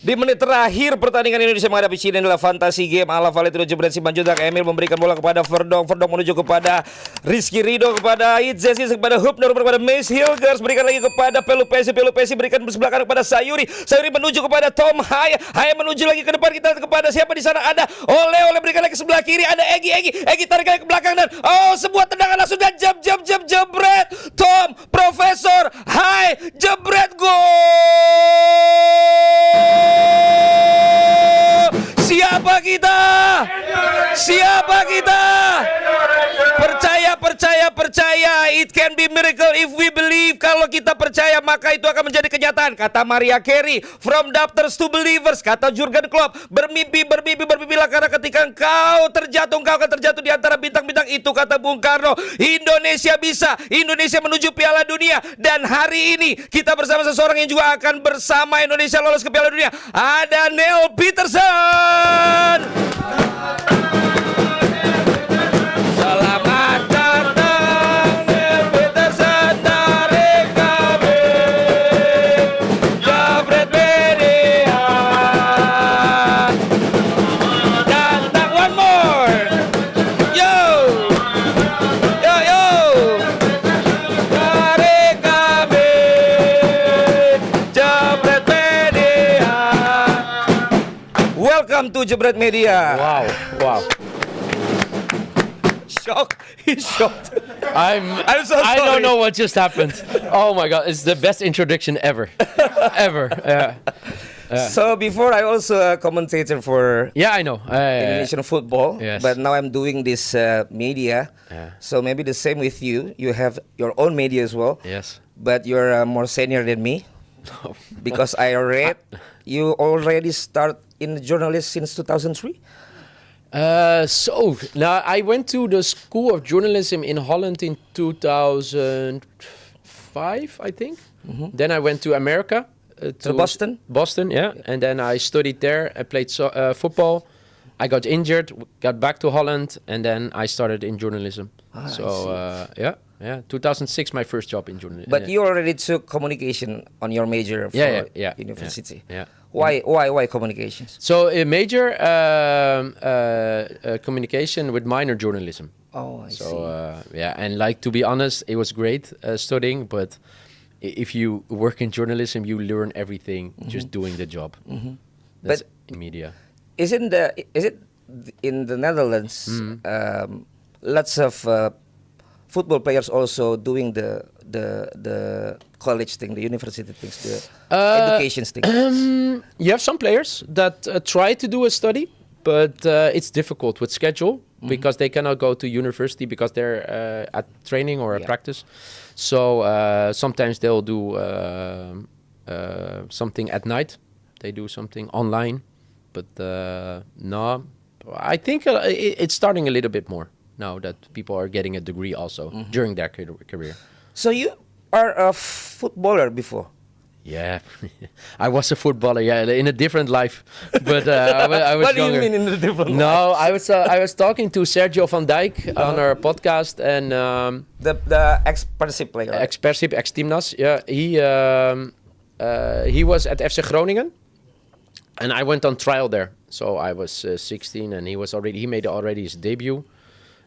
Di menit terakhir pertandingan Indonesia menghadapi China adalah fantasi game ala Valentino Jebreeetalks Simanjuntak. Emil memberikan bola kepada Verdong menuju kepada Rizky Ridho, kepada Itzesi, kepada Hubner, kepada Mace Hilgers, berikan lagi kepada Pelupesi, berikan sebelah kanan kepada Sayuri menuju kepada Thom. Haye menuju lagi ke depan, kita kepada siapa di sana, ada Oleh berikan lagi ke sebelah kiri, ada Egy tarik lagi ke belakang, dan sebuah tendangan langsung dan jebret Thom, Profesor Haye, jebret, gol. Siapa kita? Percaya. It can be miracle if we believe. Kalau kita percaya, maka itu akan menjadi kenyataan. Kata Maria Carey, from doubters to believers. Kata Jurgen Klopp, bermimpilah, karena ketika engkau akan terjatuh di antara bintang-bintang. Itu kata Bung Karno. Indonesia bisa. Indonesia menuju Piala Dunia. Dan hari ini kita bersama seseorang yang juga akan bersama Indonesia lolos ke Piala Dunia. Ada Neal Petersen. Selamat datang Neal Petersen dari kami Jebreet Media. Datang one more. Yo dari kami Jebreet Media. Welcome to Jebreet Media. Wow. He's shocked. I'm so sorry. I don't know what just happened. Oh my God, it's the best introduction ever. So before I also a commentator for I know. Indonesian football, Yes. but now I'm doing this media. So maybe the same with you. You have your own media as well. Yes. But you're more senior than me because I read you already start in journalist since 2003. So now I went to the School of Journalism in Holland in 2005, I think. Mm-hmm. Then I went to America. To Boston? Boston, yeah. And then I studied there. I played football. I got injured, got back to Holland, and then I started in journalism. So, 2006, my first job in journalism. But you already took communication on your major for university. Yeah. Why communications? So a major communication with minor journalism. Oh, I see. So and like, to be honest, it was great studying, but if you work in journalism, you learn everything just doing the job. Mm-hmm. That's But in media. Is it in the Netherlands? Lots of football players also doing the college thing, the university things, the education thing. You have some players that try to do a study, but it's difficult with schedule because they cannot go to university because they're at training or at practice. So sometimes they'll do something at night. They do something online, but no, I think it's starting a little bit more now that people are getting a degree also during their career. So you are a footballer before? Yeah, I was a footballer. Yeah, in a different life, but I was What younger. do you mean in a different life? No, I was talking to Sergio van Dijk on our podcast, and the ex-Persib player. Right? ex-Persib, ex-Timnas. Yeah, he was at FC Groningen, and I went on trial there. So I was 16, and he made already his debut,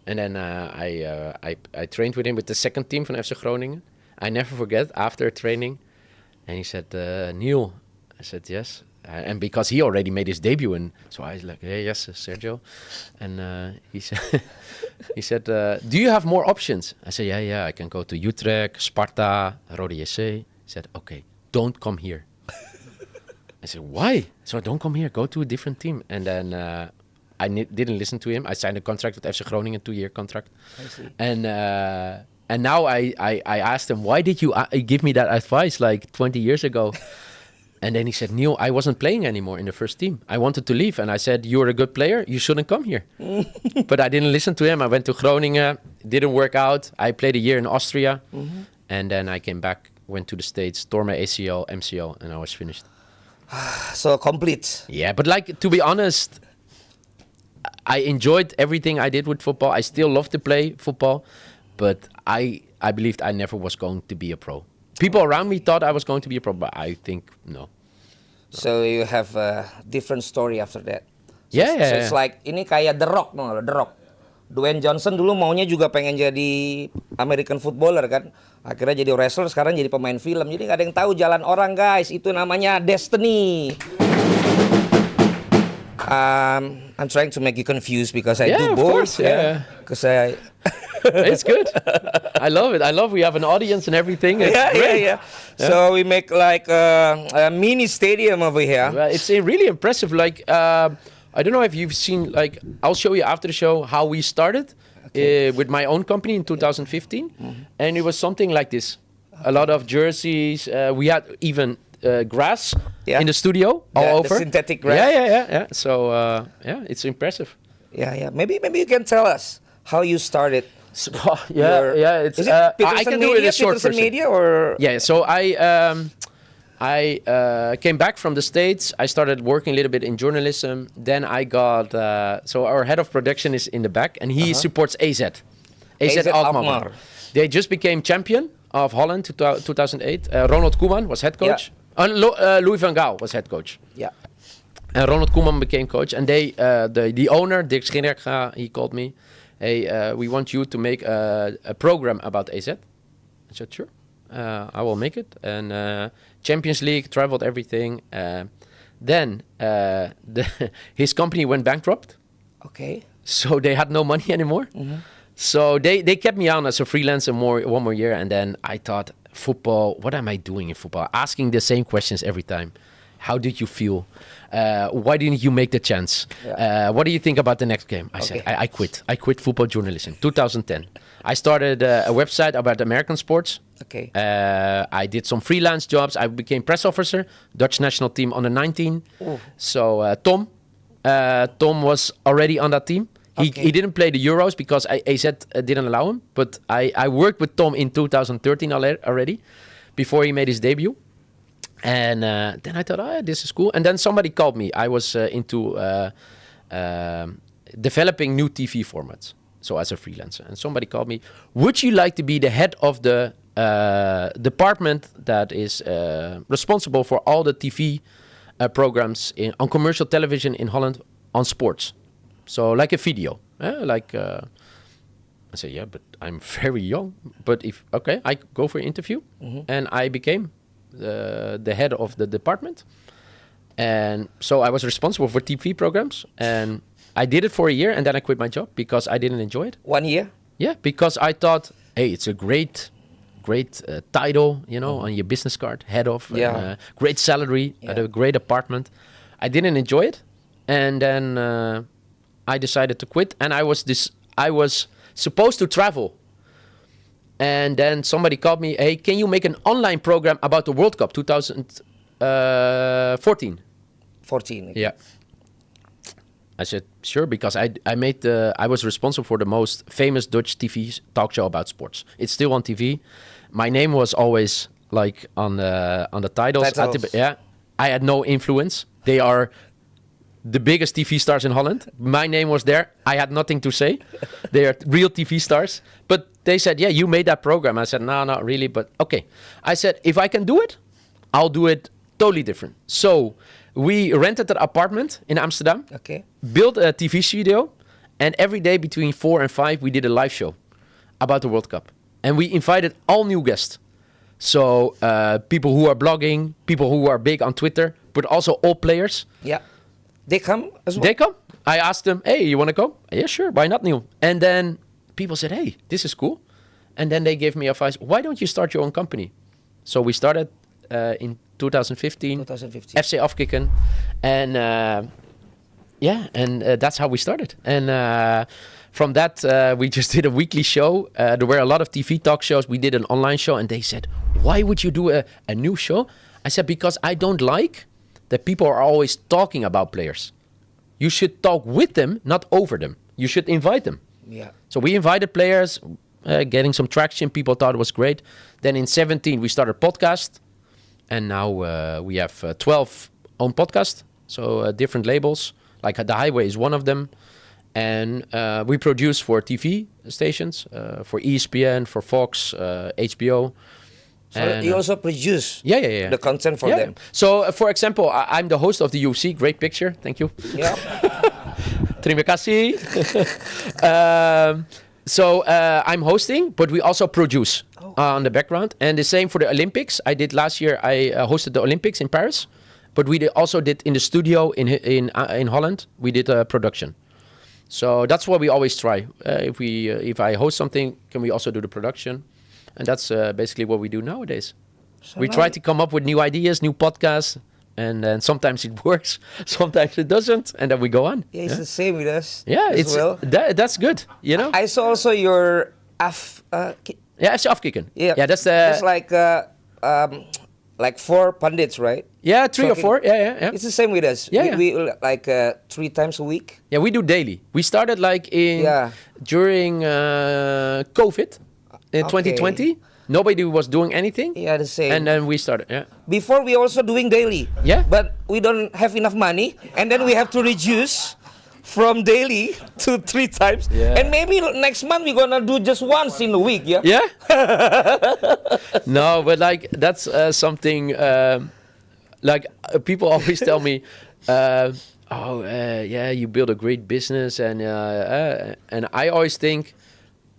and then I trained with him with the second team from FC Groningen. I never forget after training. And he said, Neal. I said, yes. And because he already made his debut. And so I was like, hey, yes, Sergio. And he said, do you have more options? I said, yeah, I can go to Utrecht, Sparta, Rode JC. He said, okay, don't come here. I said, why? So don't come here, go to a different team. And then I didn't listen to him. I signed a contract with FC Groningen, 2-year contract. I see. And now I asked him, why did you give me that advice like 20 years ago? And then he said, Neal, I wasn't playing anymore in the first team. I wanted to leave. And I said, you're a good player. You shouldn't come here. But I didn't listen to him. I went to Groningen. It didn't work out. I played a year in Austria. And then I came back, went to the States, tore my ACL, MCL, and I was finished. So complete. Yeah, but like, to be honest, I enjoyed everything I did with football. I still love to play football. But I believed I never was going to be a pro. People around me thought I was going to be a pro, but I think no. So you have a different story after that. So, Yeah, yeah, so it's yeah. like ini kayak The Rock, no, The Rock. Dwayne Johnson dulu maunya juga pengen jadi American footballer kan. Akhirnya jadi wrestler, sekarang jadi pemain film. Jadi nggak ada yang tahu jalan orang, guys. Itu namanya destiny. I'm trying to make you confused because I do Yeah, of both. course, yeah. Because I. It's good. I love it. I love we have an audience and everything. It's great. Yeah. So we make like a mini stadium over here. Well, it's really impressive. Like I don't know if you've seen. Like I'll show you after the show how we started with my own company in 2015, and it was something like this. A lot of jerseys. We had even grass in the studio all over. The synthetic grass. Yeah. So it's impressive. Yeah. Maybe you can tell us how you started. So, Is It's it I can do it in a short Petersen version. Media or So I came back from the States. I started working a little bit in journalism. Then I got so our head of production is in the back, and he supports AZ Alkmaar. They just became champion of Holland 2008. Ronald Koeman was head coach. Louis van Gaal was head coach. Yeah. And Ronald Koeman became coach. And they the owner Dirk Schinnerga, he called me. Hey, we want you to make a program about AZ. I said, sure, I will make it. And Champions League, traveled everything. Then his company went bankrupt. Okay. So they had no money anymore. So they kept me on as a freelancer one more year. And then I thought, football, what am I doing in football? Asking the same questions every time. How did you feel? Why didn't you make the chance? Yeah. What do you think about the next game? I said, I quit. I quit football journalism. 2010. I started a website about American sports. Okay. I did some freelance jobs. I became press officer, Dutch national team under 19. Ooh. So Thom was already on that team. He didn't play the Euros because AZ didn't allow him. But I worked with Thom in 2013 already, before he made his debut. And then I thought, this is cool. And then somebody called me. I was into developing new TV formats, so as a freelancer. And somebody called me, would you like to be the head of the department that is responsible for all the TV programs on commercial television in Holland on sports? So like a video. I said, yeah, but I'm very young. But I go for an interview. And I became the head of the department, and so I was responsible for TV programs, and I did it for a year, and then I quit my job because I didn't enjoy it. 1 year? Yeah, because I thought, hey, it's a great title, on your business card, head of, great salary, at a great apartment. I didn't enjoy it, and then I decided to quit, and I was supposed to travel. And then somebody called me, hey, can you make an online program about the World Cup 2014? 14. Yeah. I said, sure, because I was responsible for the most famous Dutch TV talk show about sports. It's still on TV. My name was always like on the titles. I had no influence. They are the biggest TV stars in Holland. My name was there. I had nothing to say. They are real TV stars. But they said, yeah, you made that program. I said, no, not really, but okay. I said, if I can do it, I'll do it totally different. So we rented an apartment in Amsterdam, built a TV studio, and every day between 4 and 5, we did a live show about the World Cup. And we invited all new guests. So people who are blogging, people who are big on Twitter, but also all players. Yeah. They come as well? They come. I asked them, hey, you want to come? Yeah, sure. Why not, Neal? And then people said, hey, this is cool. And then they gave me advice. Why don't you start your own company? So we started in 2015. FC Afkikken. And that's how we started. And from that, we just did a weekly show. There were a lot of TV talk shows. We did an online show. And they said, why would you do a new show? I said, because I don't like that people are always talking about players. You should talk with them, not over them. You should invite them. Yeah. So we invited players, getting some traction. People thought it was great. Then in 2017, we started podcast. And now we have 12 own podcasts. So different labels. Like the Haye Way is one of them. And we produce for TV stations, for ESPN, for Fox, HBO. So you also produce yeah. the content for them. So, for example, I'm the host of the UFC. Great picture. Thank you. Yeah. Terima kasih. So I'm hosting, but we also produce on the background. And the same for the Olympics. I did last year. I hosted the Olympics in Paris, but we also did in the studio in Holland. We did a production. So that's what we always try. If I host something, can we also do the production? And that's basically what we do nowadays. So we try to come up with new ideas, new podcasts. And then sometimes it works, sometimes it doesn't, and then we go on. Yeah, it's the same with us. Yeah, it's well. That's good, you know. I saw also your FC Afkikken. Yeah, that's it's like 4 pundits, right? Yeah, 3 or 4. Yeah. It's the same with us. Yeah, we like 3 times a week. Yeah, we do daily. We started like during COVID in 2020. Nobody was doing anything. Yeah, the same. And then we started. Yeah. Before we also doing daily. Yeah. But we don't have enough money, and then we have to reduce from daily to 3 times. Yeah. And maybe next month we're gonna do just once in a week. Yeah. Yeah. No, but like that's something. People always tell me, yeah, you build a great business, and I always think.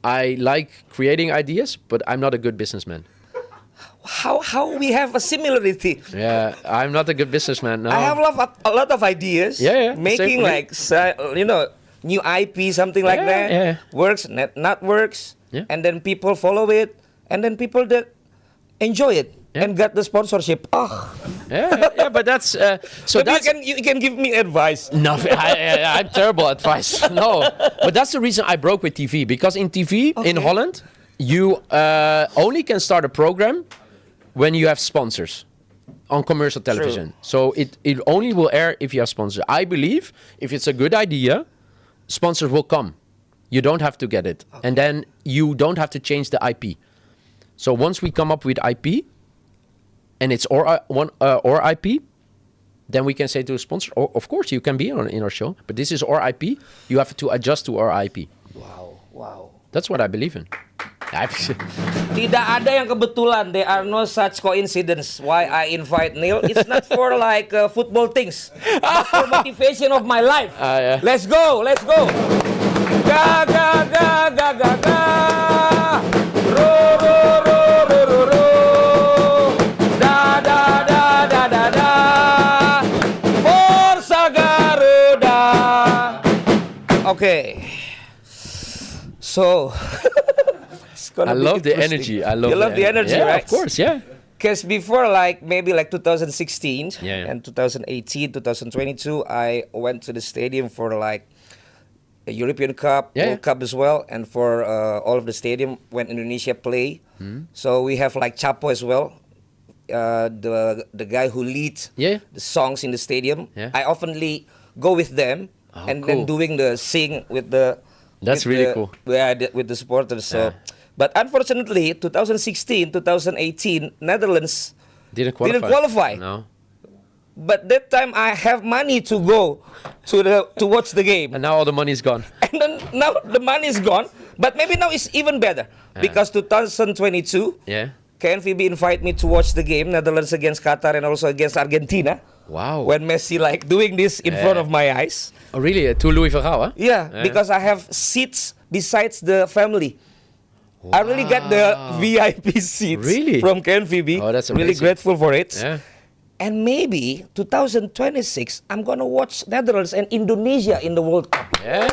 I like creating ideas, but I'm not a good businessman. How we have a similarity? Yeah, I'm not a good businessman. No. I have a lot of ideas. Yeah. Making like new IP, something like that. Yeah. Works, not works, Yeah. and then people follow it, and then people that enjoy it and got the sponsorship. Oh. Yeah, but that's so. But you can give me advice. No, I'm terrible at advice. No, but that's the reason I broke with TV, because in TV in Holland, you only can start a program when you have sponsors on commercial television. True. So it only will air if you have sponsors. I believe if it's a good idea, sponsors will come. You don't have to get it, and then you don't have to change the IP. So once we come up with IP, and it's our IP, then we can say to a sponsor, of course you can be in our show, but this is our IP. You have to adjust to our IP. Wow. That's what I believe in. Tidak ada yang kebetulan. There are no such coincidence. Why I invite Neal? It's not for like football things, but for motivation of my life. Yeah. Let's go. Ga ga ga ga ga ga. Ro ro ro ro ro ro. Da da da da da da. Forza Garuda. Okay. So. I love the energy. You love the energy, yeah, right? Of course, yeah. Because before, maybe 2016 Yeah. and 2018, 2022, I went to the stadium for a European Cup, World Cup as well, and for all of the stadium when Indonesia play. So we have Chapo as well, the guy who leads the songs in the stadium. Yeah. I oftenly go with them and then doing the sing with the. That's really cool. Yeah, with the supporters. So. But unfortunately, 2016, 2018, Netherlands didn't qualify. No. But that time I have money to go to watch the game. And now all the money's gone. And then now the money is gone. But maybe now it's even better. Because 2022, KNVB invite me to watch the game, Netherlands against Qatar and also against Argentina. Wow. When Messi doing this in front of my eyes. Oh, really? To Louis van Gaal, huh? Yeah, because I have seats besides the family. Wow. I really got the VIP seats from KNVB. Oh, that's amazing. Really grateful for it. Yeah. And maybe 2026, I'm going to watch Netherlands and Indonesia in the World Cup. Yeah.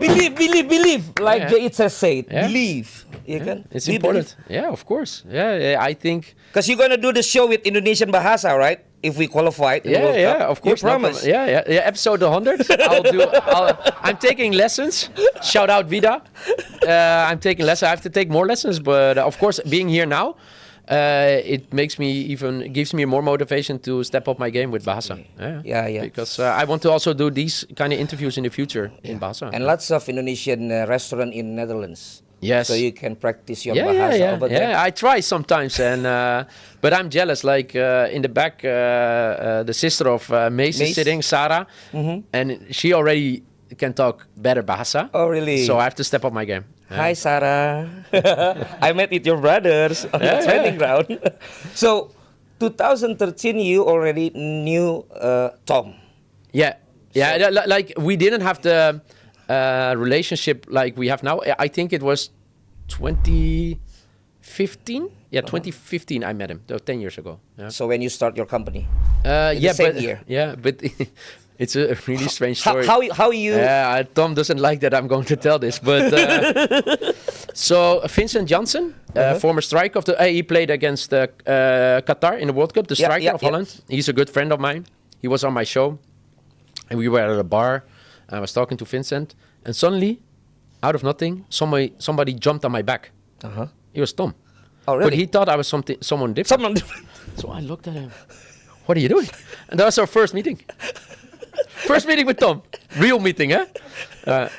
Believe. Like Jay said. Believe. You can? It's important. Believe. Yeah, of course. Yeah, I think... Because you're going to do the show with Indonesian Bahasa, right? If we qualified in the World Cup. Of course. You promise? Yeah. Episode 100. I'm taking lessons. Shout out Vida. I'm taking lessons. I have to take more lessons, but of course, being here now, it gives me more motivation to step up my game with Bahasa. Yeah. Because I want to also do these kind of interviews in the future in Bahasa. And lots of Indonesian restaurant in Netherlands. Yes. So you can practice your Bahasa over there. Yeah, I try sometimes, and but I'm jealous. Like in the back, the sister of Mace is sitting, Sarah, and she already can talk better Bahasa. Oh, really? So I have to step up my game. Hi, Sarah. I met with your brothers on the training ground. So, 2013, you already knew Thom. Yeah, like we didn't have the relationship like we have now. I think it was 2015. Yeah, 2015 I met him, 10 years ago. Yeah. So when you start your company? Yeah, same but year. Yeah, but it's a really strange story. How you? Yeah, Thom doesn't like that I'm going to tell this, but so Vincent Janssen, former striker of the, he played against Qatar in the World Cup, the striker of Holland. He's a good friend of mine. He was on my show, and we were at a bar. And I was talking to Vincent, and suddenly, out of nothing, somebody jumped on my back. It was Thom. Oh, really? But he thought I was someone different. Someone different. So I looked at him. What are you doing? And that was our first meeting. First meeting with Thom. Real meeting, eh?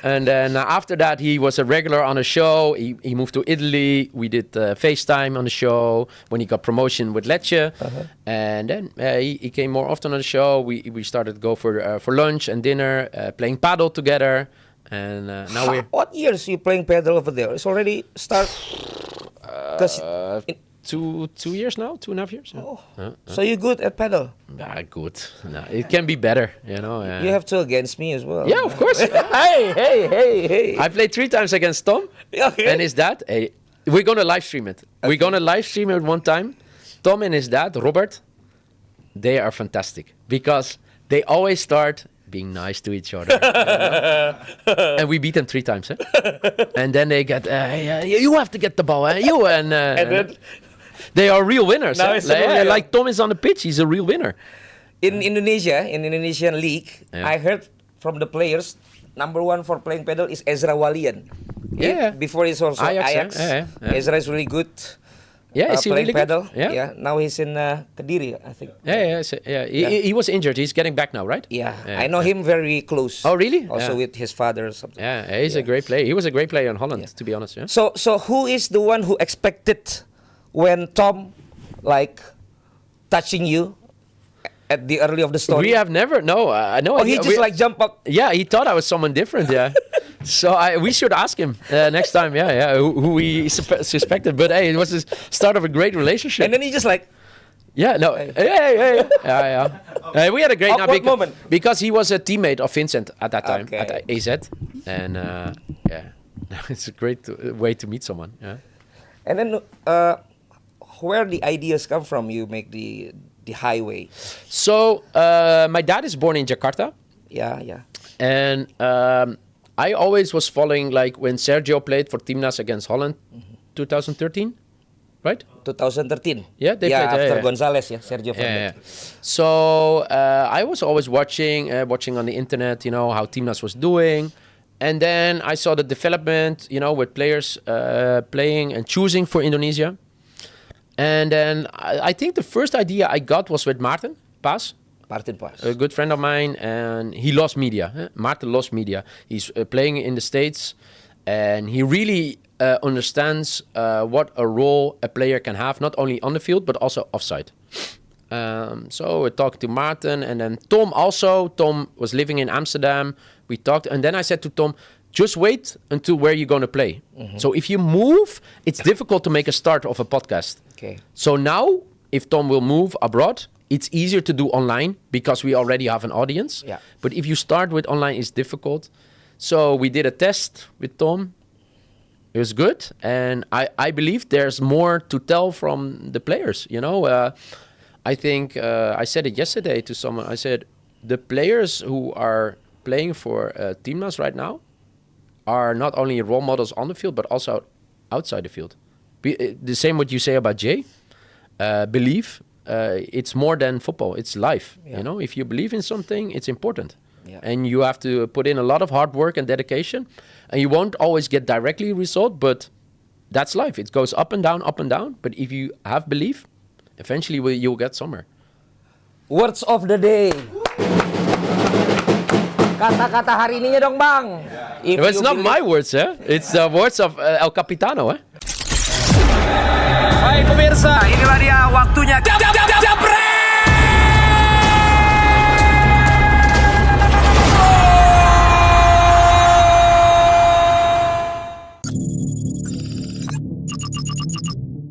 And then after that, he was a regular on a show. He moved to Italy. We did FaceTime on the show when he got promotion with Lecce. And then he came more often on the show. We started to go for lunch and dinner, playing paddle together. And now we're... What years you playing paddle over there? It's already start... 2 years now, 2.5 years. Yeah. Oh. So you're good at paddle? Good. No, it can be better, you know. You have two against me as well. Yeah, of course. Hey. I played 3 times against Thom. Okay. And his dad. We're going to live stream it. Okay. We're going to live stream it one time. Thom and his dad, Robert, they are fantastic because they always start being nice to each other. And we beat them 3 times. And then they get, you have to get the ball. You and then they are real winners. Like Thom is on the pitch. He's a real winner. In Indonesia, in Indonesian league, I heard from the players, number 1 for playing paddle is Ezra Walian. Yeah. Before he's also Ajax. Ezra is really good. Yeah, is he playing really paddle. Good? Yeah. Now he's in Kediri, I think. He was injured. He's getting back now, right? Yeah. I know him very close. Oh, really? Also with his father or something. Yeah, he's a great player. He was a great player in Holland, to be honest. Yeah. So who is the one who expected when Thom touching you at the early of the story? We have never. No, no. Oh, he just jump up. Yeah, he thought I was someone different. Yeah. So we should ask him next time. Yeah, who he suspected. But hey, it was the start of a great relationship. And then he just yeah, no, hey. We had a great moment because he was a teammate of Vincent at that time at AZ, and it's a great way to meet someone. Yeah. And then where the ideas come from? You make the Haye Way. So my dad is born in Jakarta. Yeah. And I always was following like when Sergio played for Timnas against Holland, 2013, right? 2013. Yeah, they played after Gonzalez, Sergio. So I was always watching on the internet, you know, how Timnas was doing. And then I saw the development, you know, with players playing and choosing for Indonesia. And then I think the first idea I got was with Maarten Paas. A good friend of mine, and he lost media. Maarten lost media. He's playing in the States, and he really understands what a role a player can have, not only on the field, but also offside. So we talked to Maarten, and then Thom also. Thom was living in Amsterdam. We talked, and then I said to Thom, just wait until where you're going to play. So if you move, it's difficult to make a start of a podcast. Okay. So now, if Thom will move abroad, it's easier to do online because we already have an audience. Yeah. But if you start with online, it's difficult. So we did a test with Thom. It was good. And I believe there's more to tell from the players. You know, I think I said it yesterday to someone. I said, the players who are playing for Timnas right now are not only role models on the field, but also outside the field. The same what you say about Jay. Believe. It's more than football. It's life. You know, if you believe in something, it's important. And you have to put in a lot of hard work and dedication. And you won't always get directly result, but that's life. It goes up and down, up and down. But if you have belief, eventually you'll get somewhere. Words of the day. Kata-kata hari ininya dong, Bang. It's not my words, It's the words of El Capitano, Baik pemirsa, inilah dia waktunya Jebreeetalks.